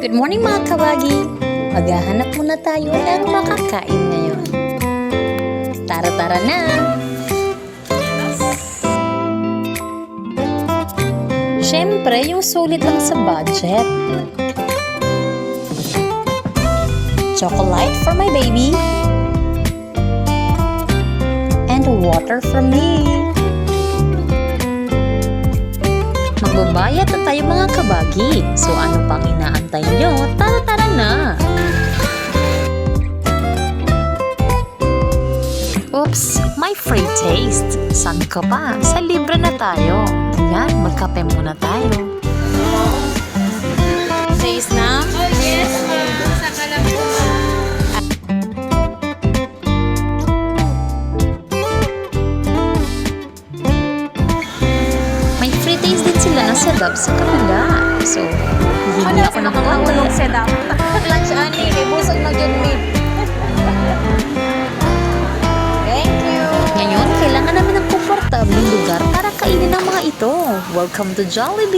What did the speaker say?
Good morning mga kabagi! Maghahanap muna tayo ng makakain ngayon. Tara-tara na! Siyempre, yung sulit lang sa budget. Chocolate for my baby. And water for me. Magbabayad na tayo mga kabagi. So ano pang inaantay nyo? Tara-tara na! Oops! My free taste! San ka pa? Sa libre na tayo. Ayan, magkape muna tayo. Taste na? Oh yes, ma'am. Saka lang po, ma'am. May free taste din sila ng sedap sa kabila. So, hindi ako nakakatulog sedap. Lunch ani, kay busog na yun meat. Thank you. Ngayon, kailangan namin ng komportableng lugar para kainin ang mga ito. Welcome to Jollibee!